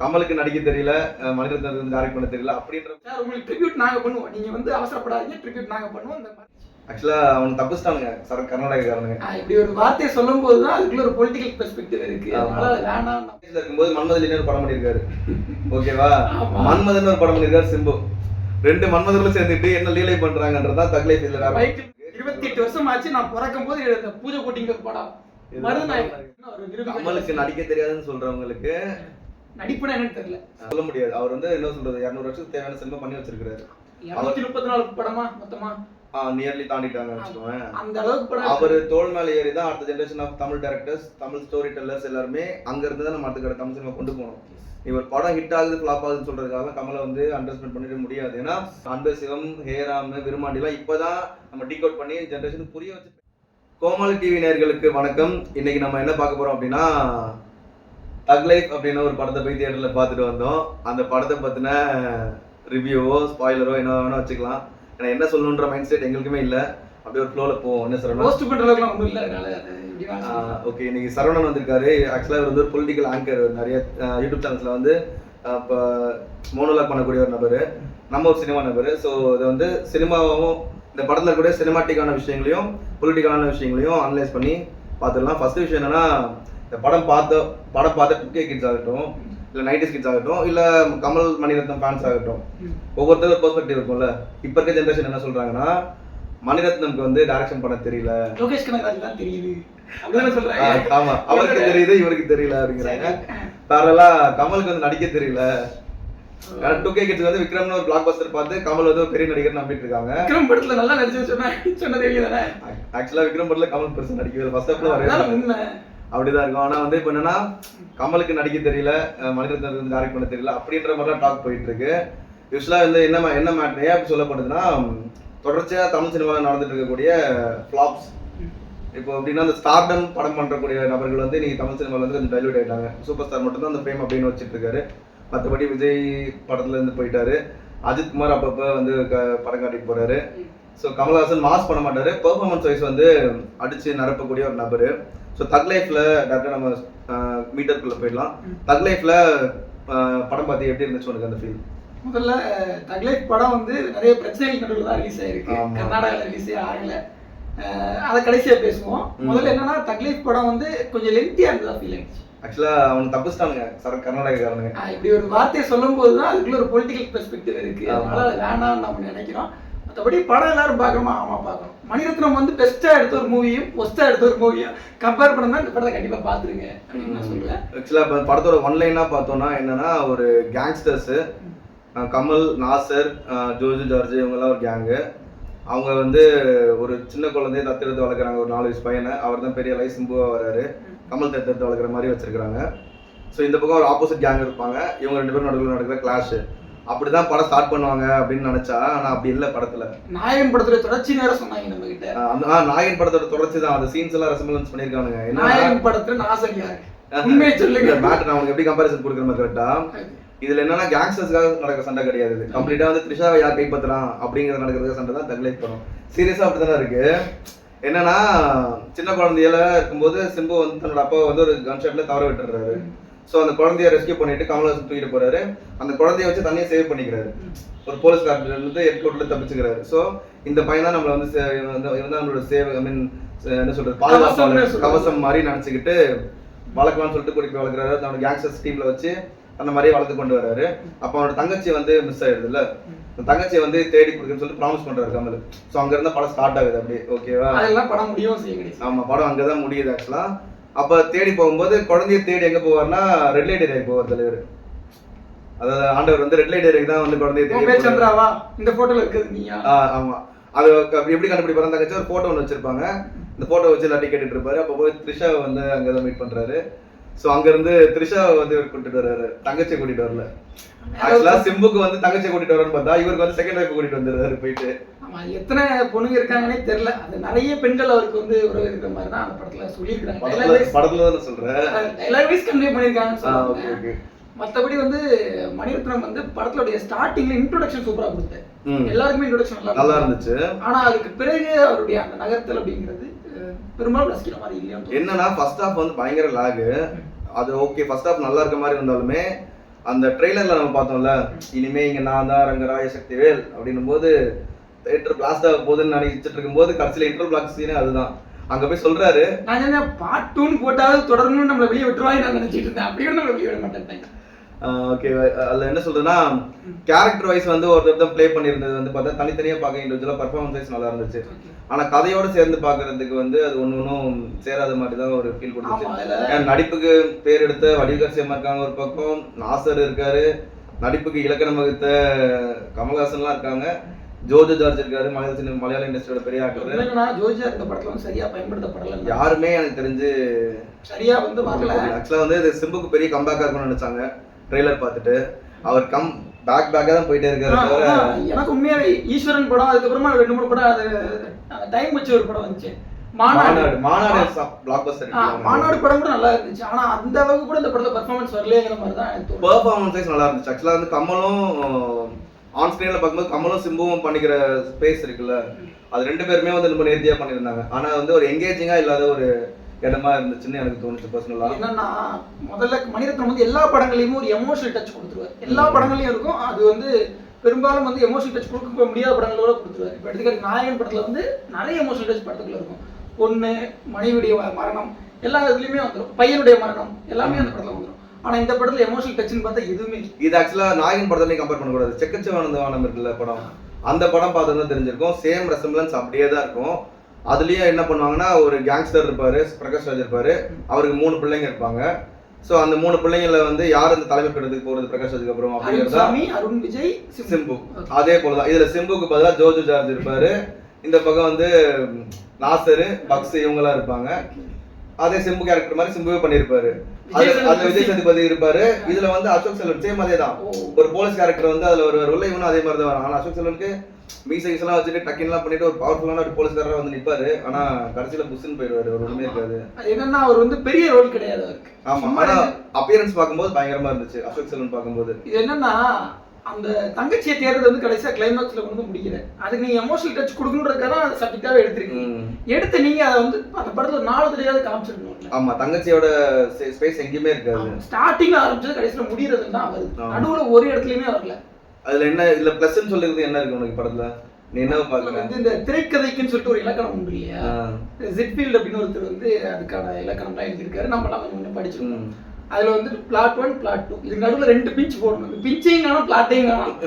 கமலுக்கு நடிக்க தெரியல, மணிரத்னத்துக்கு வந்து டைரக்ட் பண்ண தெரியல அப்படின்ற சார் உங்களுக்கு ட்ரிபியூட் நாங்க பண்ணுவோம். நீங்க வந்து அவசரப்படாதீங்க, ட்ரிபியூட் நாங்க பண்ணுவோம். இந்த மாதிரி ஆக்சுவலா அவன் தப்பிச்சிட்டானுங்க கர்நாடகாரனுங்க. இப்படி ஒரு வார்த்தையை சொல்லும்போது தான் அதுக்குள்ள ஒரு பொலிட்டிக்கல் பெர்ஸ்பெக்டிவ் இருக்கு. அதனால அது வேணாம். இருக்கும்போது மன்மதன் ஒரு படம் பண்ணியிருக்காரு, ஓகேவா? ஆமா. மன்மதன் ஒரு படம் பண்ணியிருக்காரு சிம்பு. ரெண்டு மன்மதர்களும் சேர்ந்துட்டு என்ன லீலை பண்றாங்கன்றதான் தக் லைஃப். இதுல பைக்கில் 28 வருஷம் ஆச்சு நான் பிறக்கும் போது இந்த பூஜை போட்டிங்க ஒரு படம். கமலுக்கு நடிக்க தெரியாதுன்னு சொல்றவங்களுக்கு நடிப்புனா என்னன்னு தெரியல, சொல்ல முடியாது. அவர் வந்து என்ன சொல்றது 200 வருஷத்துக்கு தேவையான சினிமா பண்ணி வச்சிருக்காரு. 234 படமா மொத்தமா நியர்லி தாண்டிட்டாங்க வச்சுக்கோங்க. அந்த அளவுக்கு படம். அவர் தோல் மேல ஏறி தான் அடுத்த generation of Tamil directors, Tamil story tellers எல்லாருமே அங்க இருந்து தான் நம்ம அடுத்த தமிழ் சினிமா கொண்டு போகணும். இவர் படம் ஹிட் ஆகுது ஃபிளாப் ஆகுதுன்னு சொல்றதுக்காக கமலை வந்து அண்டர்ஸ்டாண்ட் பண்ணிட முடியாது. ஏன்னா அன்பு சிவம், ஹேராம், விருமாண்டிலாம் இப்பதான் நம்ம டீகோட் பண்ணி ஜெனரேஷனுக்கு புரிய வச்சு. கோமாளி டிவி நேயர்களுக்கு வணக்கம். இன்னைக்கு நம்ம என்ன பார்க்க போறோம் அப்படின்னா, தக் லைஃப் அப்படின்னு ஒரு படத்தை போய் தியேட்டர்ல பார்த்துட்டு வந்தோம். அந்த படத்தை பத்தின ரிவ்யூவோ ஸ்பாயிலரோ என்ன வேணா வச்சுக்கலாம். ஏன்னா என்ன சொல்லணுன்ற மைண்ட் செட் எங்களுக்குமே இல்லை. அப்படியே ஒரு ஃப்ளோல போவோம். என்ன சரவணன் போஸ்ட் பண்ற அளவுக்கு ஒன்றும் இல்லை. அதனால ஓகே, இன்னைக்கு சரவணன் வந்திருக்காரு. ஆக்சுவலாக இவர் வந்து ஒரு பொலிட்டிக்கல் ஆங்கர், நிறைய யூடியூப் சேனல்ஸ்ல வந்து இப்போ மோனோலாக் பண்ணக்கூடிய ஒரு நபர், நம்ம ஒரு சினிமா நபர். ஸோ இதை வந்து சினிமாவும் இந்த படத்தில் கூட சினிமாட்டிக்கான விஷயங்களையும் பொலிட்டிக்கலான விஷயங்களையும் அனலைஸ் பண்ணி பார்த்துடலாம். ஃபர்ஸ்ட் விஷயம் என்னன்னா, இந்த படம் பார்த்த 2K கிட்ஸ் ஆகட்டும், இல்லை 90s கிட்ஸ் ஆகட்டும், இல்லை கமல் மணிரத்னம் ஃபேன்ஸ் ஆகட்டும், ஒவ்வொருத்தரும் ஒரு பெர்ஸ்பெக்டிவ் இருக்கும்ல. இப்போ இருக்க ஜென்ரேஷன் என்ன சொல்றாங்கன்னா, மணிரத்னம்க்கு வந்து டைரக்ஷன் பண்ண தெரியல, லோகேஷ் கனகராஜ் தான் தெரியுது அப்படிதானே சொல்றாங்க. ஆமா, அவருக்கு தெரியுது இவருக்கு தெரியல அப்படிங்கிறாங்க. பேரலா கமலுக்கு வந்து நடிக்க தெரியல. 2K கிட்ஸ் வந்து விக்ரம்னு ஒரு பிளாக் பஸ்டர் பார்த்து கமல் வந்து ஒரு பெரிய நடிகர் நம்பிட்டு இருக்காங்க. விக்ரம் படத்துல நல்லா நடிச்சு சொன்ன தெரியுதானே. ஆக்சுவலா விக்ரம் படத்துல கமல் பெருசா நடிக்கவே ஃபர்ஸ்ட் ஹாப்ல வரவே அப்படிதான் இருக்கும். ஆனா வந்து இப்போ என்னன்னா, கமலுக்கு நடிக்க தெரியல, மணிரத்னத்துக்கு வந்து டைரக்ட் பண்ண தெரியல அப்படின்ற மாதிரி டாக் போயிட்டு இருக்கு. யூஸ்வலா வந்து என்ன மேட்டர் ஏன் அப்படி சொல்லப்படுதுன்னா, தொடர்ச்சியா தமிழ் சினிமாவில் நடந்துட்டு இருக்கக்கூடிய ஃபிளாப்ஸ். இப்போ எப்படின்னா, அந்த ஸ்டார்டம் படம் பண்றக்கூடிய நபர்கள் வந்து இன்னைக்கு தமிழ் சினிமாவில் வந்து கொஞ்சம் டைல்யூட் ஆயிட்டாங்க. சூப்பர் ஸ்டார் மட்டும் தான் அந்த ஃபேம் அப்படின்னு வச்சுட்டு இருக்காரு. மற்றபடி விஜய் படத்துல இருந்து போயிட்டாரு. அஜித் குமார் அப்பப்போ வந்து படம் காட்டிட்டு போறாரு. ஸோ கமல்ஹாசன் மாஸ் பண்ண மாட்டாரு. பெர்ஃபார்மன்ஸ் வைஸ் வந்து அடிச்சு நிரப்பக்கூடிய ஒரு நபர். ஸோ தக் லைஃப்ல டேரக்டா நம்ம மீட்டருக்குள்ள போயிடலாம். தக் லைஃப்ல படம் பார்த்து எப்படி இருந்துச்சு உனக்கு அந்த ஃபீல்? முதல்ல தக் லைஃப் படம் வந்து நிறைய பிரச்சனைகள் நடுவில் தான் ரிலீஸ் ஆயிருக்கு. கர்நாடகாவில் ரிலீஸே ஆகல. அதை கடைசியா பேசுவோம். முதல்ல என்னன்னா, தக் லைஃப் படம் வந்து கொஞ்சம் லென்த்தியா இருந்ததா ஃபீல் ஆயிடுச்சு. ஆக்சுவலா அவனுக்கு தப்பிச்சிட்டானுங்க கர்நாடகாரனுங்க. இப்படி ஒரு வார்த்தையை சொல்லும் போது தான் அதுக்குள்ள ஒரு பொலிட்டிக்கல் பெர்ஸ்பெக்டிவ் இருக்கு. அதனால அது வேணாம்னு நம்ம நினைக்கிறோம். மற்றபடி படம் எல்லாரும் பார்க்கணுமா? ஆமா பார்க்கணும். மணிரத்னம் வந்து பெஸ்டா எடுத்த ஒரு மூவியும் ஒஸ்டா எடுத்த ஒரு மூவியும் கம்பேர் பண்ணா இந்த படத்தை கண்டிப்பா பாத்துருங்க அப்படின்னு நான் சொல்லுவேன். ஆக்சுவலா படத்தோட ஒன்லைனா பார்த்தோம்னா என்னன்னா, ஒரு கேங்ஸ்டர்ஸ் கமல், நாசர், ஜோஜு ஜார்ஜ் இவங்கெல்லாம் ஒரு கேங்கு. அவங்க வந்து ஒரு சின்ன குழந்தைய தத்தெடுத்து வளர்க்குறாங்க, ஒரு 4 வயசு பையனை. அவர் தான் பெரிய லைஃப் சிம்புவா வராரு. கமல் தத்தெடுத்து வளர்க்குற மாதிரி வச்சிருக்காங்க. ஸோ இந்த பக்கம் ஒரு ஆப்போசிட் கேங் இருப்பாங்க. இவங்க 2 பேரும் நடுவில் நடக்கிற கிளாஷ். அப்படிதான் படம் ஸ்டார்ட் பண்ணுவாங்க அப்படின்னு நினைச்சா, ஆனா அப்படி இல்லை. படத்துல நாயகன் படத்தோட தொடர்ச்சி நேர சொன்னாங்க நம்ம கிட்ட. நாயகன் படத்தோட தொடர்ச்சி தான். அந்த சீன்ஸ் எல்லாம் ரெசம்பலன்ஸ் பண்ணிருக்கானுங்க. நாயகன் படத்துல நாசர் யாரு உண்மையை சொல்லுங்க. மேட்டர் நான் உங்களுக்கு எப்படி கம்பேரிசன் கொடுக்குற கரெக்டா? இதுல என்னன்னா, கேங்ஸ்டர்ஸ்க்காக நடக்கிற சண்டை கிடையாது. இது கம்ப்ளீட்டா வந்து த்ரிஷாவை யார் கைப்பற்றுறான் அப்படிங்கிறது நடக்கிற சண்டை தான் தக் லைஃப் படம். சீரியஸா அப்படித்தானே இருக்கு. என்னன்னா, சின்ன குழந்தையில இருக்கும்போது சிம்பு வந்து தன்னோட அப்பா வந்து ஒரு கன் ஷாட்ல தவற விட்டுறாரு. ஸோ அந்த குழந்தைய ரெஸ்கியூ பண்ணிட்டு கமல்ஹாசன் தூக்கிட்டு போறாரு. அந்த குழந்தைய வச்சு தனியாக சேவ் பண்ணிக்கிறாரு. ஒரு போலீஸ் கார்ல இருந்து எட்கோட்ல தப்பிச்சுக்கிறாரு. ஸோ இந்த பையன் தான் நம்மளை வந்து நம்மளோட சேவ், ஐ மீன் என்ன சொல்றது, பாதுகாப்பு கவசம் மாதிரி நினைச்சுக்கிட்டு வளர்க்கலாம்னு சொல்லிட்டு கூட்டிட்டு வளர்க்குறாரு. நம்மளோட கேங்ஸ்டர்ஸ் டீம்ல வச்சு அந்த மாதிரியே வளர்த்து கொண்டு வராரு. அப்போ அவனோட தங்கச்சி வந்து மிஸ் ஆயிடுது இல்ல, அந்த தங்கச்சியை வந்து தேடி கொடுக்குன்னு சொல்லிட்டு ப்ராமிஸ் பண்றாரு கமல். ஸோ அங்க இருந்தா படம் ஸ்டார்ட் ஆகுது. அப்படியே ஓகேவா? அதெல்லாம் படம் முடியும் செய்யுங்க. ஆமா, படம் அங்கதான் முடியுது ஆக்சுவலா. அப்ப தேடி போகும்போது குழந்தைய தேடி எங்க போவார்னா, ரெட் லைட் ஏரியாக்கு போவார் தலைவர். அதாவது ஆண்டவர் வந்து ரெட் லைட் ஏரியாக்கு தான் வந்து குழந்தைய தேடி. சந்திராவா இந்த போட்டோல இருக்குது நீயா? ஆமா, அது எப்படி கண்டுபிடிப்பாரு? தங்கச்சி ஒரு போட்டோ ஒன்று வச்சிருப்பாங்க. இந்த போட்டோ வச்சு எல்லாத்தையும் கேட்டுட்டு இருப்பாரு. அப்போ போய் த்ரிஷா வந்து அங்கதான் மீட் பண்றாரு. ஸோ அங்க இருந்து த்ரிஷா வந்து கூட்டிட்டு வர்றாரு, தங்கச்சியை கூட்டிட்டு வரல. ஆக்சுவலா சிம்புக்கு வந்து தங்கச்சியை கூட்டிட்டு வரன்னு பார்த்தா இவருக்கு வந்து செகண்ட் வைஃப் கூட்டிட்டு வந்துடுறாரு போயிட்டு. எத்தனை பொண்ணுங்க இருக்காங்கன்னே தெரியல. அது நிறைய பெண்கள் அவருக்கு வந்து உறவு இருக்கிற மாதிரி தான் அந்த படத்துல சொல்லியிருக்காங்க. படத்துல தான் சொல்றேன், எல்லாரும் வைஸ் கன்வே பண்ணிருக்காங்க. மற்றபடி வந்து மணிரத்னம் வந்து படத்தோட ஸ்டார்டிங்ல இன்ட்ரோடக்ஷன் சூப்பரா கொடுத்தாரு. எல்லாருக்குமே இன்ட்ரோடக்ஷன் நல்லா இருந்துச்சு. ஆனா அதுக்கு பிறகு அவருடைய அந்த நகர்த்தல் அப்படிங்கிறது பெரும்பாலும் ரசிக்கிற மாதிரி இல்லையா? என்னன்னா, ஃபர்ஸ்ட் ஹாஃப் வந்து பயங்கர லாக். அது ஓகே, ஃபர்ஸ்ட் ஹாஃப் நல்லா இருக்க மாதிரி இருந்தாலுமே அந்த ட்ரெய்லர்ல நம்ம பார்த்தோம்ல, இனிமே இங்க நான் தான் ரங்கராய சக்திவேல் அப்படின்னும் போது தியேட்டர் பிளாஸ்ட் ஆக போகுதுன்னு நினைச்சிட்டு இருக்கும்போது கடைசியில இன்டர்வல் பிளாக் சீனே அதுதான். அங்க போய் சொல்றாரு, நான் என்ன பார்ட் 2 போட்டாவது தொடர்ந்து நம்மள வெளியே விட்டுருவாங்க நான் நினைச்சிட்டு இருந்தேன். அப்படியே நம்மள வெளியே விட மாட்டேன். ஓகே, அதுல என்ன சொல்றதுன்னா கேரக்டர் வைஸ் வந்து ஒருத்தர் ப்ளே பண்ணியிருந்தது வந்து பார்த்தா தனித்தனியா பார்க்க இண்டிவிஜுவலா பர்ஃபார்மன்ஸ் வைஸ் நல்லா இருந்துச்சு. ஆனா கதையோட சேர்ந்து பாக்குறதுக்கு வந்து அது ஒன்னும் சேராத மாதிரி தான் ஒரு ஃபீல் கொடுத்துச்சு. நடிப்புக்கு பேர் எடுத்த வடிவகர் சேமா இருக்காங்க ஒரு பக்கம், நாசர் இருக்காரு, நடிப்புக்கு இலக்கணம் வகுத்த கமல்ஹாசன்லாம் இருக்காங்க, ஜோஜோ ஜார்ஜ் இருக்காரு, மலையாள இண்டஸ்ட்ரியோட பெரிய ஆக்டர். ஜோஜோ இந்த படத்துல வந்து சரியா பயன்படுத்தப்படல. யாருமே எனக்கு தெரிஞ்சு சரியா வந்து வரல. ஆக்சுவலா வந்து இது சிம்புக்கு பெரிய கம்பேக்கா இருக்கும்னு நினைச்சாங்க ட்ரெய்லர் பார்த்துட்டு. அவர் பேக்கா தான் போயிட்டே இருக்காரு. எனக்கு உண்மையாவே ஈஸ்வரன் படம், அதுக்கப்புறமா 2-3 படம் டைம் வச்சு ஒரு படம் வந்துச்சு, மாநாடு படம் கூட நல்லா இருந்துச்சு. ஆனா அந்த அளவுக்கு கூட இந்த படத்துல பெர்ஃபார்மன்ஸ் வரலங்கிற மாதிரி தான் எனக்கு தோணுது. பெர்ஃபார்மன்ஸ் வைஸ் நல்லா இருந்துச்சு. ஆக்சுவலா வந்து கமலும் ஆன் ஸ்கிரீன்ல பார்க்கும்போது கமலும் சிம்புவும் பண்ணிக்கிற ஸ்பேஸ் இருக்குல்ல, அது 2 பேருமே வந்து ரொம்ப நேர்த்தியா பண்ணியிருந்தாங்க. ஆனா வந்து ஒரு எங்கேஜிங்கா இல்லாத ஒரு இடமா இருந்துச்சுன்னு எனக்கு தோணுச்சு பர்சனலா. என்னன்னா முதல்ல மணிரத்னம் வந்து எல்லா படங்களையும் ஒரு எமோஷனல் டச் கொடுத்துருவார். எல்லா படங்களையும் இருக்கும். அது வந்து பெரும்பாலும் வந்து எமோஷனல் டச் கொடுக்க முடியாத படங்களோட கொடுத்துருவார். இப்போ எடுத்துக்கிற நாயகன் படத்துல வந்து நிறைய எமோஷனல் டச் படத்துக்குள்ள இருக்கும். பொண்ணு, மனைவியுடைய மரணம், எல்லா இதுலயுமே வந்துடும். பையனுடைய மரணம் எல்லாமே அந்த படத்துல வந்துடும். ஆனா இந்த படத்துல எமோஷனல் டச்னு பார்த்தா எதுவுமே இது ஆக்சுவலா நாயகன் படத்துல கம்பேர் பண்ணக்கூடாது. செக்கச்சவானந்த வானம் இருக்குல்ல படம், அந்த படம் பார்த்தா தெரிஞ்சிருக்கும். சேம் ரெசம்பிளன்ஸ் அப்படியே தான் இருக்கும். அதுலயும் என்ன பண்ணுவாங்கன்னா, ஒரு கேங்ஸ்டர் இருப்பாரு, பிரகாஷ் ராஜ் இருப்பாரு, அவருக்கு 3 பிள்ளைங்க இருப்பாங்க. சோ அந்த 3 பிள்ளைங்கள வந்து யார் அந்த தலைமை பீடத்துக்கு போறது பிரகாஷ் ராஜுக்கு அப்புறம் அப்படிங்கிறதா அருண் விஜய், சிம்பு. அதே போலதான் இதுல சிம்புக்கு பதிலா ஜோஜோ ஜார்ஜ் இருப்பாரு, இந்த பக்கம் வந்து நாசரு, பக்ஸ் இவங்கெல்லாம் இருப்பாங்க. அதே சிம்பு கேரக்டர் மாதிரி சிம்புவே பண்ணிருப்பாரு. அதுல விஜய் சேதுபதி இருப்பாரு. இதுல வந்து அசோக் செல்வன் சேம் அதே தான். ஒரு போலீஸ் கேரக்டர் வந்து அதுல ஒரு உள்ள இவனும் அதே மாதிரி தான் வரும். ஆனா அசோக் செல்வனுக்கு மீசைஸ் எல்லாம் வச்சுட்டு டக்கின்லாம் பண்ணிட்டு ஒரு பவர்ஃபுல்லான ஒரு போலீஸ்காரரா வந்து நிப்பாரு. ஆனா கடைசியில புஷ்ன்னு போயிடுவாரு. ஒரு உண்மையே இருக்காது. என்னன்னா அவர் வந்து பெரிய ரோல் கிடையாது அவருக்கு. ஆமா, ஆனா அப்பியரன்ஸ் பார்க்கும்போது பயங்கரமா இருந்துச்சு அசோக் செல்வன் பார்க்கும்போது. இது என்னன்னா அந்த தங்கச்சியை தேர்றது வந்து கடைசியா கிளைமாக்ஸ்ல வந்து முடியல. அதுக்கு நீங்க எமோஷனல் டச் கொடுக்கணுன்றதுக்காக அந்த சப்ஜெக்டாவே எடுத்துருக்கீங்க. எடுத்து நீங்க அதை வந்து அந்த படத்துல 4 தடவையாவது காமிச்சிருக்கணும். ஆமா, தங்கச்சியோட ஸ்பேஸ் எங்கேயுமே இருக்காது. ஸ்டார்டிங்ல ஆரம்பிச்சது கடைசியில முடியறது தான் வருது. நடுவுல ஒரு இடத்துலயுமே வரல. அதுல என்ன இதுல பிளஸ்ன்னு சொல்லிருக்கு என்ன இருக்கு உனக்கு படத்துல? நீ என்ன பாக்குற? வந்து இந்த திரைக்கதைக்குன்னு சொல்லிட்டு ஒரு இலக்கணம் உண்டு இல்லையா, ஜிட்ஃபீல்ட் அப்படின்னு ஒருத்தர் வந்து அதுக்கான இலக்கணம்லாம் எழுதியிருக்காரு. நம்ம எல்லாம் கொஞ்சம் படிச்சிருக்கோம். அதுல வந்து பிளாட் 1 பிளாட் 2 இது நடுவுல 2 பிஞ்ச் போடணும். பிஞ்சையும் காணும் பிளாட்டையும் காணும்.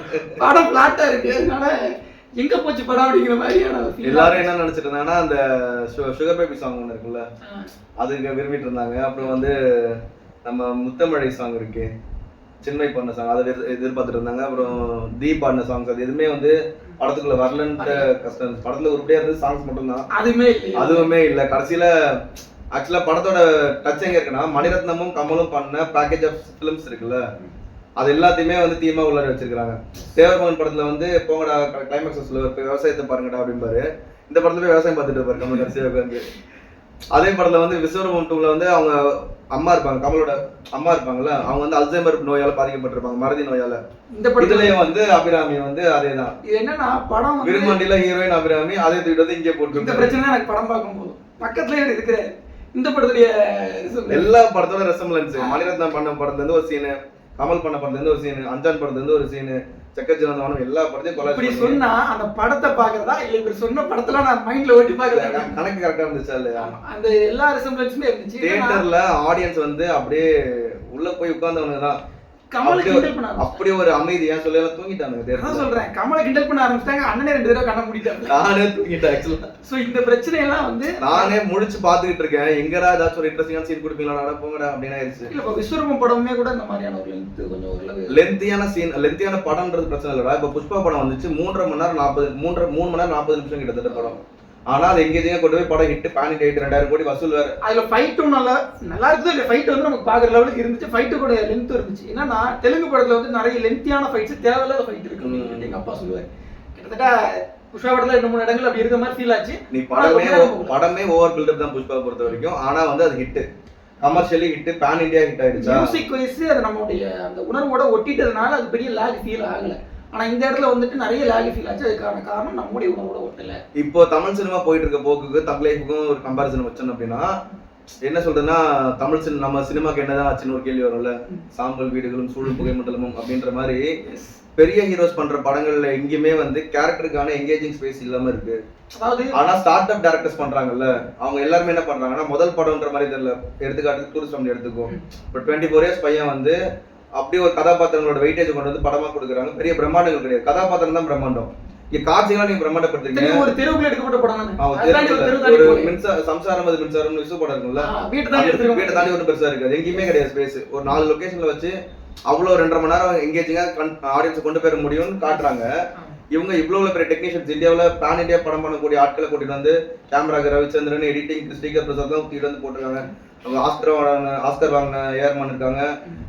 படம் பிளாட்டா இருக்கு. அதனால எங்க போச்சு படம் அப்படிங்கிற மாதிரியான எல்லாரும் என்ன நினைச்சிட்டு இருந்தாங்கன்னா, அந்த சுகர் பேபி சாங் ஒன்று இருக்குல்ல, அதுக்கு விரும்பிட்டு இருந்தாங்க. அப்புறம் வந்து நம்ம முத்தமழை சாங் இருக்கு, சின்மை பண்ண சாங், அதை எதிர்பார்த்துட்டு இருந்தாங்க. அப்புறம் தீப் பாடின சாங்ஸ் அது எதுவுமே வந்து படத்துக்குள்ள வரலன்ட்டு கஷ்டம். படத்துல உருப்படியா இருந்தது சாங்ஸ் மட்டும் தான், அதுவுமே இல்லை. கடைசியில ஆக்சுவலா படத்தோட டச் எங்க இருக்குன்னா, மணிரத்னமும் கமலும் பண்ண பேக்கேஜ் ஆஃப் பிலிம்ஸ் இருக்குல்ல, அது எல்லாத்தையுமே வந்து தீமா உள்ளார வச்சிருக்காங்க. தேவர்மகன் படத்துல வந்து போங்கடா கிளைமேக்ஸ் சொல்லுவார், போய் விவசாயத்தை பாருங்கடா அப்படிம்பாரு. இந்த படத்துல போய் விவசாயம் பார்த்துட்டு இருப்பாரு கமல் கடைசியா உட்காந்து. அதே படத்துல வந்து விஸ்வரூபம் 2ல வந்து அவங்க அம்மா இருப்பாங்க, கமலோட அம்மா இருப்பாங்கல்ல, அவங்க வந்து அல்சைமர் நோயால பாதிக்கப்பட்டிருப்பாங்க, மறதி நோயால. இந்த படத்துலயும் வந்து அபிராமி வந்து அதேதான். இது என்னன்னா படம் விரும்மாண்டில ஹீரோயின் அபிராமி, அதே தூக்கிட்டு வந்து இங்கே போட்டு. இந்த பிரச்சனை எனக்கு படம் பார்க்கும்போது பக்கத்துலயே இருக்கிற இந்த படத்துடைய எல்லா படத்தோட ரெசம்பிளன்ஸ், மணிரத்னம் பண்ண படத்துல இருந்து ஒரு சீனு, கமல் பண்ண படத்துல இருந்து ஒரு சீனு, அஞ்சான் படத்துல இருந்து ஒரு சீனு, செக்கச்சிவந்தவானம் எல்லா படத்தையும் கொலை இப்படி சொன்னா அந்த படத்தை பாக்குறதா இல்ல இப்படி சொன்ன படத்துல நான் மைண்ட்ல ஓட்டி பாக்குறேன். கணக்கு கரெக்டா இருந்துச்சா இல்லையா? அந்த எல்லா ரெசம்பிளன்ஸுமே இருந்துச்சு. தியேட்டர்ல ஆடியன்ஸ் வந்து அப்படியே உள்ள போய் உட்கார்ந்தவங்க தான் கமலை கிண்டல் பண்ண அப்படி ஒரு அமைதி. ஏன் சொல்ல எல்லாம் தூங்கிட்டாங்க. நான் சொல்றேன், கமலை கிண்டல் பண்ண ஆரம்பிச்சிட்டாங்க. அண்ணனே 2 தடவை கண்ண மூடிட்டாங்க. நானே தூங்கிட்டேன் ஆக்சுவலா. சோ இந்த பிரச்சனை எல்லாம் வந்து நானே முழிச்சு பாத்துக்கிட்டு இருக்கேன், எங்கடா ஏதாச்சும் ஒரு இன்ட்ரெஸ்டிங்கான சீன் கொடுப்பீங்களா, போங்கடா அப்படின்னு ஆயிடுச்சு. இல்ல இப்ப விஸ்வரூபம் படமே கூட இந்த மாதிரியான ஒரு லென்த் கொஞ்சம் ஒரு லென்த்தியான சீன், லென்த்தியான படம்ன்றது பிரச்சனை இல்லடா. இப்ப புஷ்பா படம் வந்துச்சு 3 மணி நேரம் 3 மணி நேரம் 40 நிமிஷம் கிட்டத்தட்ட படம். ஆனா அது எங்கேஜிங்கா கொண்டு போய் படம் ஹிட், பேன் ஹிட், 2000 கோடி வசூல் வேற. அதுல ஃபைட்டும் நல்லா இருக்குது. இல்ல ஃபைட் வந்து நமக்கு பாக்குற லெவலுக்கு இருந்துச்சு. ஃபைட்டு கூட லென்த் இருந்துச்சு. என்னன்னா தெலுங்கு படத்துல வந்து நிறைய லென்த்தியான ஃபைட்ஸ், தேவையில்லாத ஃபைட் இருக்கு எங்க அப்பா சொல்லுவாரு. கிட்டத்தட்ட புஷ்பா படத்துல 2-3 இடங்கள் அப்படி இருக்க மாதிரி ஃபீல் ஆச்சு. நீ படமே ஓவர் பில்டப் தான் புஷ்பா பொறுத்த வரைக்கும். ஆனா வந்து அது hit, commercially hit, pan India hit ஆயிடுச்சு. மியூசிக் வைஸ் அது நம்மளுடைய அந்த உணர்வோட ஒட்டிட்டதுனால அது பெரிய லாக் ஃபீல் ஆகல. ஆனா இந்த இடத்துல வந்துட்டு நிறைய லாக் ஃபீல் ஆச்சு. அதுக்கான காரணம் நம்முடைய உணர்வோட ஒட்டல. இப்போ தமிழ் சினிமா போயிட்டு இருக்க போக்குக்கு தக் லைஃப்க்கும் ஒரு கம்பேரிசன் வச்சோம் அப்படின்னா, என்ன சொல்றேன்னா தமிழ் நம்ம சினிமாக்கு என்னதான் ஆச்சுன்னு ஒரு கேள்வி வரும்ல, சாம்பல் வீடுகளும் சூழல் புகை மண்டலமும் அப்படின்ற மாதிரி பெரிய ஹீரோஸ் பண்ற படங்கள்ல எங்கேயுமே வந்து கேரக்டருக்கான எங்கேஜிங் ஸ்பேஸ் இல்லாம இருக்கு. ஆனா ஸ்டார்ட் அப் டைரக்டர்ஸ் பண்றாங்கல்ல, அவங்க எல்லாருமே என்ன பண்றாங்கன்னா முதல் படம்ன்ற மாதிரி தெரியல, எடுத்துக்காட்டுக்கு டூரிஸ்ட் ஃபேமிலி எடுத்துக்கும். இப்போ 24 இயர்ஸ் பையன் வந்து அப்படி ஒரு கதாபாத்திரங்களோட வெயிட்டேஜ் கொண்டு வந்து படமா கொடுக்குறாங்க. பெரிய பிரம்மாண்டங்கள் கிடையாது, கதாபாத்திரம் தான் பிரம்மாண்டம். இங்க காட்சிகளா நீங்க பிரம்மாண்டப்படுத்துறீங்க. ஒரு தெருவுக்குள்ள எடுக்கப்பட்ட படம் ஒரு சம்சாரம் அது மின்சாரம் விசு படம் இருக்கும்ல, வீட்டை தாண்டி ஒரு பெருசா இருக்காது, எங்கேயுமே கிடையாது ஸ்பேஸ். ஒரு 4 லொகேஷன்ல வச்சு அவ்வளவு 2.5 மணி நேரம் எங்கேஜிங்கா ஆடியன்ஸ் கொண்டு போயிட முடியும்னு காட்டுறாங்க. இவங்க இவ்வளவு பெரிய டெக்னீஷியன்ஸ், இந்தியாவில் பேன் இந்தியா படம் பண்ணக்கூடிய ஆட்களை கூட்டிட்டு வந்து கேமராக்கு ரவிச்சந்திரன், எடிட்டிங் ஸ்ரீகர் பிரசாத் தான் கூட்டிட்டு வந்து போட்டிருக்காங்க. அவங்க ஆஸ்கர் வாங்கின ஏர்மன் இருக்காங்க,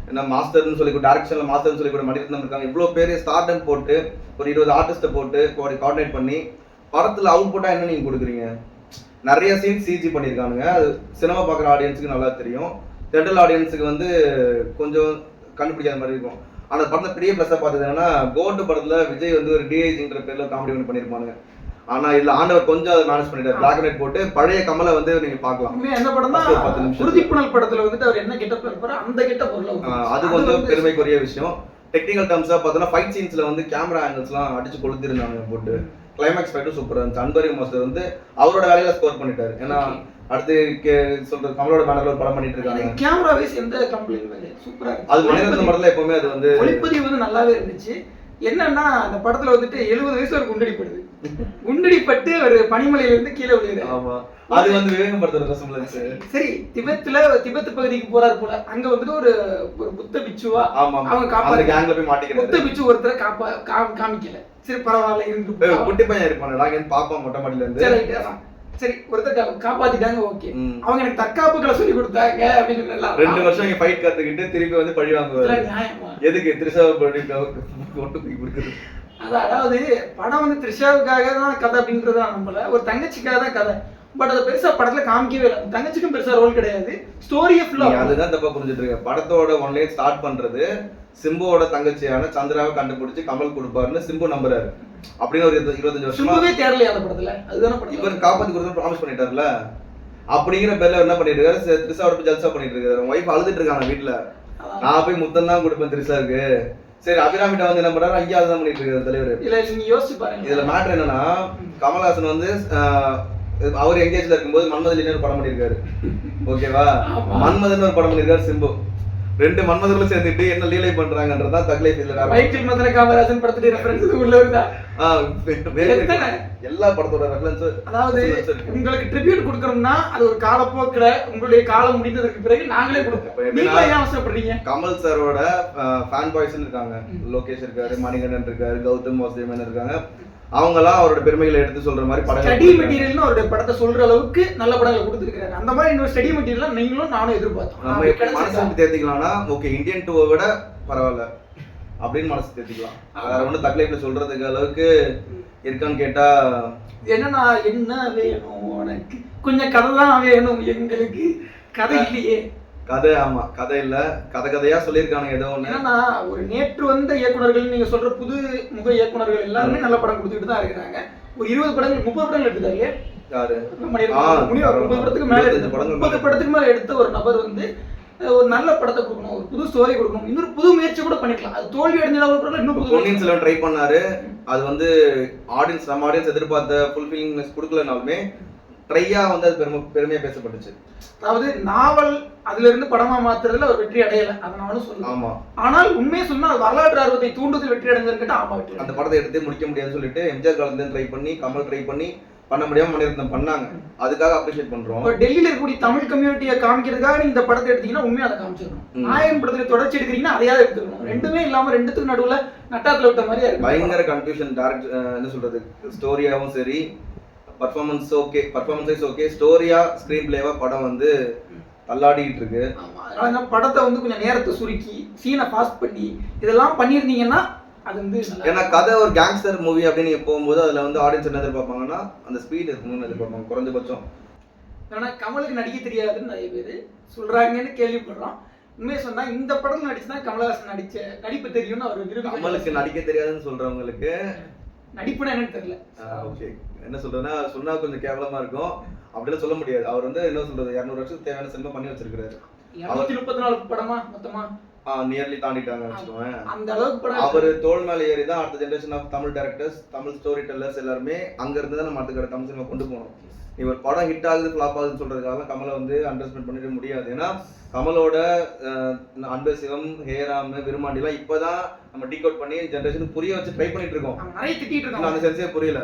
என்ன மாஸ்டர்னு சொல்லி டைரக்ஷன்ல மாஸ்டர்னு சொல்லி கூட மணிரத்னம் இருக்காங்க. இவ்வளவு பேர் ஸ்டார்ட் போட்டு ஒரு 20 ஆர்டிஸ்ட போட்டு கோஆர்டினேட் பண்ணி படத்துல அவுட்புட்டா என்ன நீங்க கொடுக்குறீங்க? நிறைய சீன் சிஜி பண்ணிருக்கானுங்க. அது சினிமா பாக்குற ஆடியன்ஸுக்கு நல்லா தெரியும், தியேட்டர் ஆடியன்ஸுக்கு வந்து கொஞ்சம் கண்டுபிடிக்காத மாதிரி இருக்கும். ஆனா படத்துல பெரிய பிளஸா பார்த்தது என்னன்னா, கோட்டு படத்துல விஜய் வந்து ஒரு டிஐஜிங்கிற பேர்ல காமெடி ஒன்று பண்ணிருப்பானுங்க. ஆனா இதுல ஆண்டவர் கொஞ்சம் அதை மேனேஜ் பண்ணிட்டாரு. பிளாக் அண்ட் ஒயிட் போட்டு பழைய கமலை வந்து நீங்க பாக்கலாம். என்ன படம் தான் 10 நிமிஷம் உறுதிப்புணல் படத்துல வந்துட்டு அவர் என்ன கெட்டப்ல இருப்பாரு அந்த கெட்டப் வரல. அது கொஞ்சம் பெருமைக்குரிய விஷயம். டெக்னிக்கல் டர்ம்ஸா பார்த்தோன்னா ஃபைட் சீன்ஸ்ல வந்து கேமரா ஆங்கிள்ஸ்லாம் அடிச்சு கொளுத்திருந்தாங்க போட்டு. கிளைமேக்ஸ் ஃபைட்டும் சூப்பரா இருந்துச்சு. அன்பரி மாஸ்டர் வந்து அவரோட வேலையில ஸ்கோர் பண்ணிட்டாரு. ஏன்னா அடுத்து சொல்றது கமலோட பேனர்ல ஒரு படம் பண்ணிட்டு இருக்காங்க. கேமரா வைஸ் எந்த கம்ப்ளைண்ட் இல்ல, சூப்பரா இருக்கு. அது மணிரத்னம் படத்துல எப்பவுமே அது வந்து ஒளிப்பதிவு வந்து நல்லாவே இருந்துச்சு. என்னன்னா அந்த படத்துல வந்துட்டு 70 வயசு ஒரு குண்டடிப்படுது, குண்டடிப்பட்டு ஒரு பனிமலையில இருந்து கீழே விழுது. ஆமா, அது வந்து விவேகம் படத்தோட ரெசம்பிளன்ஸ். சரி, திபெத் பகுதிக்கு போறாரு போல, அங்க வந்துட்டு ஒரு புத்த பிச்சுவா அவங்க காப்பாத்து கேங்ல போய் மாட்டிக்கிறாரு. புத்த பிச்சு ஒருத்தரை காமிக்கல. சரி பரவாயில்ல இருந்து குட்டி பையன் இருப்பானே, நாங்க பாப்பா மொட்டை மாடியில இருந்து. சரி ஒருத்தர் காப்பாத்திட்டாங்க, ஓகே. அவங்க எனக்கு தற்காப்புகளை சொல்லி கொடுத்தாங்க அப்படின்னு 2 வருஷம் இங்க ஃபைட் கத்துக்கிட்டு திருப்பி வந்து பழி வாங்குவாரு. எதுக்கு த்ரிஷாவை பழி கொண்டு போய் கொடுக்குறது? அதாவது படம் வந்து த்ரிஷாவுக்காக தான் கதை அப்படின்றத நம்பல, ஒரு தங்கச்சிக்காக தான் கதை. பட் அதை பெருசா படத்துல காமிக்கவே இல்லை. தங்கச்சிக்கும் பெருசா ரோல் கிடையாது, ஸ்டோரியே ஃபுல்லா. அதுதான் தப்பா புரிஞ்சுட்டு இருக்க. படத்தோட ஒன்லைன் ஸ்டார்ட் பண்றது சிம்புவோட தங்கச்சியான சந்திராவை கண்டுபிடிச்சு கமல் கொடுப்பாருன்னு சிம்பு நம்புறாரு. அப்படின்னு ஒரு 25 வருஷமா தேடலையா அந்த படத்துல? அதுதான படம். இவர் காப்பாத்தி கொடுத்து ப்ராமிஸ் பண்ணிட்டாருல, அப்படிங்கிற பேர்ல என்ன பண்ணிட்டு இருக்காரு, த்ரிஷாவோட போய் ஜல்சா பண்ணிட்டு இருக்காரு. ஒய்ஃப் அழுதுட்டு இருக்காங்க வீட்டுல, நான் போய் முத்தம் தான் கொடுப்பேன் த்ரிஷாவுக்கு. சரி, அபிராமிட்ட வந்து என்ன பண்றாரு, அங்கேயே அதுதான் பண்ணிட்டு இருக்காரு தலைவர். இல்ல நீங்க யோசிச்சு பாருங்க, இதுல மேட்டர் என்னன்னா, கமல்ஹாசன் வந்து அவர் எங்கேஜ்ல இருக்கும்போது மன்மதன் ஒரு படம் பண்ணிருக்காரு, ஓகேவா? மன்மதன் ஒரு படம் பண்ணிருக்காரு சிம்பு. 2 மன்மதர்களும் சேர்ந்துட்டு என்ன லீலை பண்றாங்கன்றதா தக்லைஃப். இல்ல மைக்கேல் மதன காமராஜன் படத்துல ரெஃபரன்ஸ் உள்ள வருதா? எல்லா படத்தோட ரெஃபரன்ஸ். அதாவது உங்களுக்கு ட்ரிபியூட் கொடுக்கணும்னா அது ஒரு காலப்போக்குல உங்களுடைய காலம் முடிந்ததற்கு பிறகு நாங்களே கொடுப்போம். நீங்க ஏன் அவசரப்படுறீங்க? கமல் சாரோட ஃபேன் பாய்ஸ் இருக்காங்க, லோகேஷ் இருக்காரு, மணிகண்டன் இருக்காரு, கௌதம் வாசுதேவன் இருக்காங்க. அவங்கலாம் அவரோட பெருமைகளை எடுத்து சொல்ற மாதிரி படம் ஸ்டடி மெட்டீரியல்னு அவருடைய படத்தை சொல்ற அளவுக்கு நல்ல படங்களை கொடுத்துருக்காரு. அந்த மாதிரி இன்னொரு ஸ்டடி மெட்டீரியல் நீங்களும் நானும் எதிர்பார்த்தோம். நம்ம எப்படி மனசு தேர்த்திக்கலாம்னா, ஓகே இந்தியன் 2 விட பரவாயில்ல அப்படின்னு மனசு தேர்த்திக்கலாம். வேற ஒன்றும் தக்லைஃப்ல சொல்றதுக்கு அளவுக்கு இருக்கான்னு கேட்டா, என்னன்னா என்ன வேணும் உனக்கு, கொஞ்சம் கதை தான் வேணும் எங்களுக்கு, கதை இல்லையே. கதை, ஆமா கதை இல்ல, கதையா சொல்லியிருக்கானுங்க ஏதோ ஒண்ணு. ஏன்னா ஒரு நேற்று வந்த இயக்குனர்கள் நீங்க சொல்ற புது முக இயக்குனர்கள் எல்லாருமே நல்ல படம் கொடுத்துட்டு தான் இருக்கிறாங்க. ஒரு 20 படங்கள் 30 படங்கள் எடுத்துட்டாரு. யாரு? 30 படத்துக்கு மேல 30 படத்துக்கு மேல எடுத்த ஒரு நபர் வந்து ஒரு நல்ல படத்தை கொடுக்கணும், ஒரு புது ஸ்டோரி கொடுக்கணும், இன்னொரு புது முயற்சி கூட பண்ணிக்கலாம். அது தோல்வி அடைஞ்சதால இன்னும் புது பொன்னியின் செல்வன் ட்ரை பண்ணாரு. அது வந்து நம்ம ஆடியன்ஸ் எதிர்பார்த்த ஃபுல்ஃபில்லிங்னஸ் கொடுக்கலனாலுமே ட்ரையா வந்து அது பெருமையா பேசப்பட்டுச்சு. அதாவது நாவல் அதுல இருந்து படமா மாத்துறதுல ஒரு வெற்றி அடையல, அதை நானும் சொல்லுவேன். ஆமா, ஆனால் உண்மையை சொன்னா வரலாற்று ஆர்வத்தை தூண்டுதல் வெற்றி அடைஞ்சிருக்கிட்ட ஆமா வெற்றி. அந்த படத்தை எடுத்து முடிக்க முடியாதுன்னு சொல்லிட்டு எம்ஜிஆர் காலத்துல ட்ரை பண்ணி, கமல் ட்ரை பண்ணி பண்ண முடியாம மணிரத்னம் பண்ணாங்க. அதுக்காக அப்ரிஷியேட் பண்றோம். டெல்லியில இருக்கக்கூடிய தமிழ் கம்யூனிட்டியை காமிக்கிறதுக்காக நீங்க இந்த படத்தை எடுத்தீங்கன்னா உண்மையா அதை காமிச்சிடணும். நாயகன் படத்துல தொடர்ச்சி எடுக்கிறீங்கன்னா அதையாவது எடுத்துக்கணும். ரெண்டுமே இல்லாம ரெண்டுத்துக்கு நடுவுல நட்டாத்துல விட்ட மாதிரி இருக்கு. பயங்கர கன்ஃபியூஷன். டைரக்ட் என்ன சொல்றது, ஸ்டோரியாவும் சரி, பர்ஃபார்மன்ஸ் ஓகே, பர்ஃபார்மன்ஸ் ஓகே, ஸ்டோரியா ஸ்கிரீன் பிளேவா படம் வந்து தள்ளாடிட்டு இருக்கு. அதனால படத்தை வந்து கொஞ்சம் நேரத்தை சுருக்கி சீனை பாஸ் பண்ணி இதெல்லாம் பண்ணியிருந்தீங்கன்னா அது வந்து, ஏன்னா கதை ஒரு கேங்ஸ்டர் மூவி அப்படின்னு நீங்க போகும்போது அதுல வந்து ஆடியன்ஸ் என்ன எதிர்பார்ப்பாங்கன்னா அந்த ஸ்பீட் இருக்கணும்னு எதிர்பார்ப்பாங்க குறைஞ்சபட்சம். ஏன்னா கமலுக்கு நடிக்க தெரியாதுன்னு நிறைய பேர் சொல்றாங்கன்னு கேள்விப்படுறோம். உண்மையை சொன்னா இந்த படத்துல நடிச்சுதான் கமலஹாசன் நடிச்ச நடிப்பு தெரியும்னு அவர் விரும்பி. கமலுக்கு நடிக்க தெரியாதுன்னு சொல்றவங்களுக்கு நடிப்புனா என்னன்னு தெரியல. ஓகே, என்ன சொல்றதுன்னா சொன்னா கொஞ்சம் கேவலமா இருக்கும், அப்படிலாம் சொல்ல முடியாது. அவர் வந்து என்ன சொல்றது 200 வருஷத்துக்கு தேவையான சினிமா பண்ணி வச்சிருக்காரு. 234 படமா மொத்தமா நியர்லி தாண்டிட்டாங்க வச்சுக்கோங்க. அந்த அளவுக்கு படம். அவரு தோல் மேல ஏறி தான் அடுத்த generation of Tamil directors, Tamil story tellers எல்லாருமே அங்க இருந்து தான் நம்ம அடுத்த தமிழ் சினிமா கொண்டு போகணும். இவர் படம் ஹிட் ஆகுது ஃபிளாப் ஆகுதுன்னு சொல்றதுக்காக கமலை வந்து அண்டர்ஸ்டாண்ட் பண்ணிட முடியாது. ஏன்னா கமலோட அன்பு சிவம், ஹேராம், விருமாண்டிலாம் இப்பதான் நம்ம டீகோட் பண்ணி ஜெனரேஷனுக்கு புரிய வச்சு ட்ரை பண்ணிட்டு இருக்கோம். நிறைய திட்டிட்டு இருக்கோம், அந்த சென்ஸே புரியல.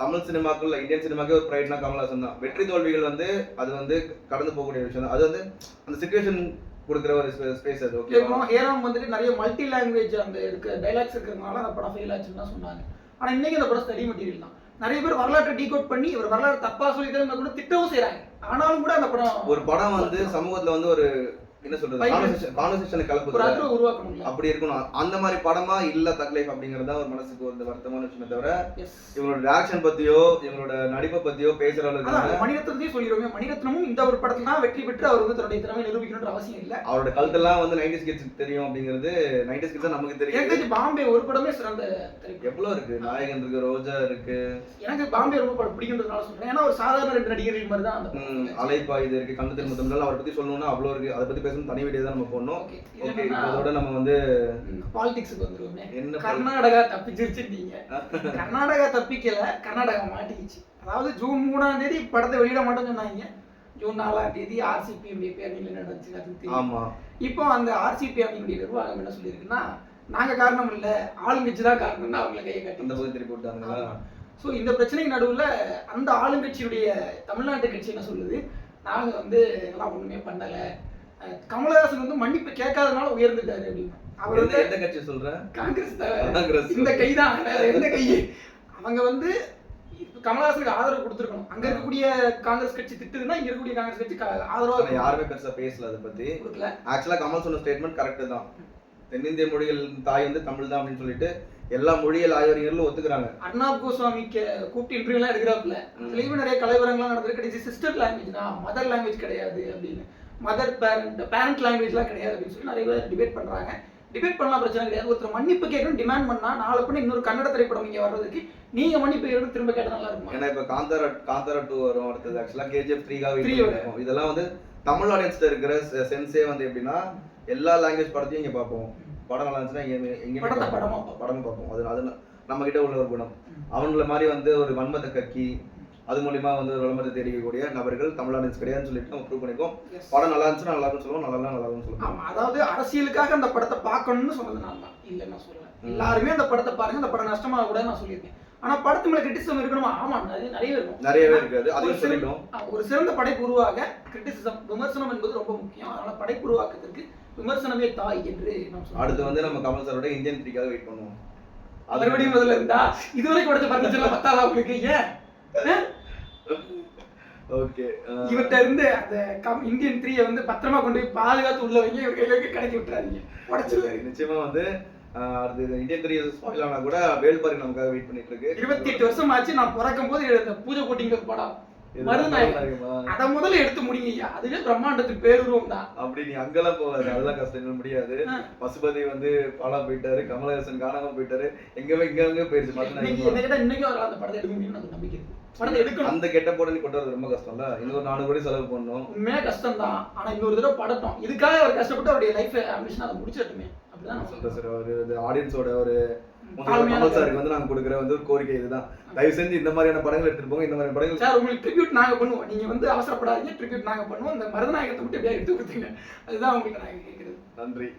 தமிழ் சினிமாக்குள்ள இந்தியன் சினிமாக்கே ஒரு ப்ரைட்னா கமல்ஹாசன் தான். வெற்றி தோல்விகள் வந்து அது வந்து கடந்து போகக்கூடிய விஷயம் தான். அது வந்து அந்த சிச்சுவேஷன் கொடுக்குற ஒரு ஸ்பேஸ் அது. ஓகே, ஹேராம் வந்துட்டு நிறைய மல்டி லாங்குவேஜ் அந்த இருக்க டைலாக்ஸ் இருக்கிறதுனால அந்த படம் ஃபெயில் ஆச்சுன்னு தான் சொன்னாங்க. ஆனா இன்னைக்கு அந்த படம் ஸ்டடி மெட்டீரியல் தான். நிறைய பேர் வரலாற்றை டீகோட் பண்ணி இவர் வரலாறு தப்பா சொல்லிட்டு கூட திட்டவும் செய்யறாங்க. ஆனாலும் கூட அந்த படம் ஒரு படம் வந்து சமூகத்துல வந்து ஒரு என்ன சொல்றது கான்வர்சேஷனை கலப்பு உருவாக்கணும், அப்படி இருக்கணும். அந்த மாதிரி படமா இல்ல தக் லைஃப் அப்படிங்கறத ஒரு மனசுக்கு ஒரு வருத்தமான விஷயம். தவிர இவங்களோட ரியாக்ஷன் பத்தியோ இவங்களோட நடிப்பை பத்தியோ பேசுற அளவுக்கு மணிரத்னத்தையும் சொல்லிடுவோமே, மணிரத்னமும் இந்த ஒரு படத்துல தான் வெற்றி பெற்று அவர் வந்து தன்னுடைய திறமை நிரூபிக்கணும்ன்ற அவசியம் இல்ல. அவரோட கல்ட்டெல்லாம் வந்து 90s கிட்ஸ் தெரியும் அப்படிங்கிறது 90s கிட்ஸ் தான் நமக்கு தெரியும். எனக்கு பாம்பே ஒரு படமே சிறந்த எவ்வளவு இருக்கு, நாயகன் இருக்கு, ரோஜா இருக்கு. எனக்கு பாம்பே ரொம்ப பிடிக்குன்றதுனால சொல்றேன். ஏன்னா ஒரு சாதாரண 2 நடிகர்கள் மாதிரி தான் அந்த அலைப்பாயுது இருக்கு, கண்ணத்தில் முத்தமிழ். அவரை பத்தி சொல்லணும்னா அவ்வளவு இருக்கு. அதை பத்தி பேசணும் தனி வீடியோ தான் நம்ம போடணும். ஓகே, இதோட நம்ம வந்து பாலிடிக்ஸ்க்கு வந்துருவோமே. கர்நாடகா தப்பிச்சிருச்சுட்டீங்க. கர்நாடகா தப்பிக்கல, கர்நாடகா மாட்டிக்கிச்சு. அதாவது ஜூன் 3ஆம் தேதி படத்தை வெளியிட மாட்டோம்னு சொன்னாங்க. ஜூன் 4ஆம் தேதி RCPM பேரணியில நடந்துச்சு. ஆமா, இப்போ அந்த RCPM நிர்வாகம் என்ன சொல்லியிருக்குன்னா, நாங்க காரணம் இல்ல, ஆளுங்கட்சி தான் காரணம்னு அவங்களை கையை காட்டி அந்த பகுதி திருப்பி விட்டாங்களா. ஸோ இந்த பிரச்சனைக்கு நடுவில் அந்த ஆளுங்கட்சியுடைய தமிழ்நாட்டு கட்சி என்ன சொல்லுது, நாங்க வந்து இதெல்லாம் ஒண்ணுமே பண்ணல, கமலஹாசன் வந்து மன்னிப்பு கேட்காதனால உயர்ந்துட்டாரு அப்படின்னு. அவர் வந்து எந்த கட்சி சொல்ற? காங்கிரஸ். இந்த கை தான், எந்த கை? அவங்க வந்து கமலஹாசனுக்கு ஆதரவு கொடுத்துருக்கணும். அங்க இருக்கக்கூடிய காங்கிரஸ் கட்சி திட்டுதுன்னா இங்க இருக்கக்கூடிய காங்கிரஸ் கட்சி ஆதரவு. யாருமே பெருசா பேசல அதை பத்தி. ஆக்சுவலா கமல் சொன்ன ஸ்டேட்மெண்ட் கரெக்ட் தான். தென்னிந்திய மொழிகள் தாய் வந்து தமிழ் தான் அப்படின்னு சொல்லிட்டு எல்லா மொழியியல் ஆய்வறிஞர்களும் ஒத்துக்கிறாங்க. அர்ணாப் கோஸ்வாமிக்கு கூப்பிட்டு இன்டர்வியூ எல்லாம் எடுக்கிறாப்புல. அதுலயுமே நிறைய கலைவரங்கள்லாம் நடந்திருக்கு. கடைசி சிஸ்டர் லாங்குவேஜ் தான், மதர் லாங்குவேஜ் கிடையாது அப்படின்னு. மதர் பேரண்ட் லாங்குவேஜ்லாம் கிடையாது அப்படின்னு சொல்லி நிறைய பேர் டிபேட் பண்றாங்க. டிபேட் பண்ணலாம், பிரச்சனை கிடையாது. ஒருத்தர் மன்னிப்பு கேட்கணும் டிமாண்ட் பண்ணா நாளை பண்ண இன்னொரு கன்னட திரைப்படம் இங்க வர்றதுக்கு நீங்க மன்னிப்பு கேட்கணும் திரும்ப கேட்டா நல்லா இருக்கும். ஏன்னா இப்ப காந்தாரா 2 வரும், அடுத்தது ஆக்சுவலா KGF 3 வரும். இதெல்லாம் வந்து தமிழ் ஆடியன்ஸ்ல இருக்கிற சென்ஸே வந்து எப்படின்னா எல்லா லாங்குவேஜ் படத்தையும் இங்க பார்ப்போம். படம் நல்லா இருந்துச்சுன்னா எங்கேயுமே படமும் பார்ப்போம். அது நம்ம கிட்ட உள்ள ஒரு குணம். அவங்கள மாதிரி வந்து ஒரு வன்மத்தை கக்கி அது மூலியமா வந்து ஒரு விளம்பரத்தை தெரிவிக்கக்கூடிய நபர்கள் தமிழ் ஆடியன்ஸ் கிடையாதுன்னு சொல்லிட்டு நம்ம ப்ரூவ் பண்ணிக்கோம். படம் நல்லா இருந்துச்சுன்னா நல்லா இருக்குன்னு சொல்லுவோம், நல்லா இருக்குன்னு சொல்லுவோம். அதாவது அரசியலுக்காக அந்த படத்தை பார்க்கணும்னு சொன்னது நான் தான் இல்லை, நான் சொல்லுவேன். எல்லாருமே அந்த படத்தை பாருங்க, அந்த படம் நஷ்டமாக கூட நான் சொல்லியிருக்கேன். ஆனா படத்து மேல கிரிட்டிசிசம் இருக்கணுமா? ஆமா, நிறையவே இருக்கும், நிறையவே இருக்காது. அது சொல்லிட்டோம். ஒரு சிறந்த படைப்பு உருவாக கிரிட்டிசிசம், விமர்சனம் என்பது ரொம்ப முக்கியம். அதனால படைப்பு உருவாக்கத்திற்கு விமர்சனமே தாய் என்று அடுத்து வந்து நம்ம கமல் சாரோட இந்தியன் 3க்காக வெயிட் பண்ணுவோம். மறுபடியும் முதல்ல இருந்தா இதுவரைக்கும் படத்தை பர்னிச்சர்ல பத்தாதா உங்களுக்கு? ஏன் ஓகே, இவர்கிட்ட இருந்து அந்த இந்தியன் 3 வந்து பத்திரமா கொண்டு போய் பாதுகாத்து உள்ள வைங்க, இவர் கையில கிடைக்க விட்டுறாதீங்க, உடச்சிருவாரு. நிச்சயமா வந்து அது இந்தியன் 3 ஸ்பாயில் ஆனா கூட வேல்பாரி நமக்காக வெயிட் பண்ணிட்டு இருக்கு. 28 வருஷம் ஆச்சு நான் பிறக்கும் போது இந்த பூஜை போட்டிங்க படம் அத முதல்ல எடுத்து முடிங்கய்யா, அதுவே பிரம்மாண்டத்துக்கு பேருருவம் தான். அப்படி நீ அங்கெல்லாம் போகாது, அதெல்லாம் கஷ்டம் முடியாது. பசுபதி வந்து பாலா போயிட்டாரு, கமலஹாசன் காணாம போயிட்டாரு, இங்க போயிருச்சு. இன்னைக்கும் அந்த படத்தை எடுக்க முடியும்னு நம்பிக்கை இருக்கு. படத்தை எடுக்கணும். அந்த கெட்ட போட நீ கொண்டு வரது ரொம்ப கஷ்டம்ல. இன்னொரு 4 கோடி செலவு பண்ணணும், உண்மையா கஷ்டம் தான். ஆனா இன்னொரு தடவை படட்டும், இதுக்காக அவர் கஷ்டப்பட்டு அவருடைய லைஃப் ஆம்பிஷன் அதை முடிச்சிட்டுமே அப்படிதான் நான் சொல்றேன் சார். ஒரு ஆடியன்ஸோட ஒரு கமல் சாருக்கு வந்து நாங்க கொடுக்குற வந்து ஒரு கோரிக்கை இதுதான். தயவு செஞ்சு இந்த மாதிரியான படங்கள் எடுத்துட்டு போங்க. இந்த மாதிரி படங்கள் சார் உங்களுக்கு ட்ரிபியூட் நாங்க பண்ணுவோம், நீங்க வந்து அவசரப்படாதீங்க, ட்ரிபியூட் நாங்க பண்ணுவோம். இந்த மருதநாயகத்தை மட்டும் எப்படியா எடுத்து கொடுத்துங்க, அதுதான் உங்களுக்கு நாங்க கேட்கறது. நன்றி.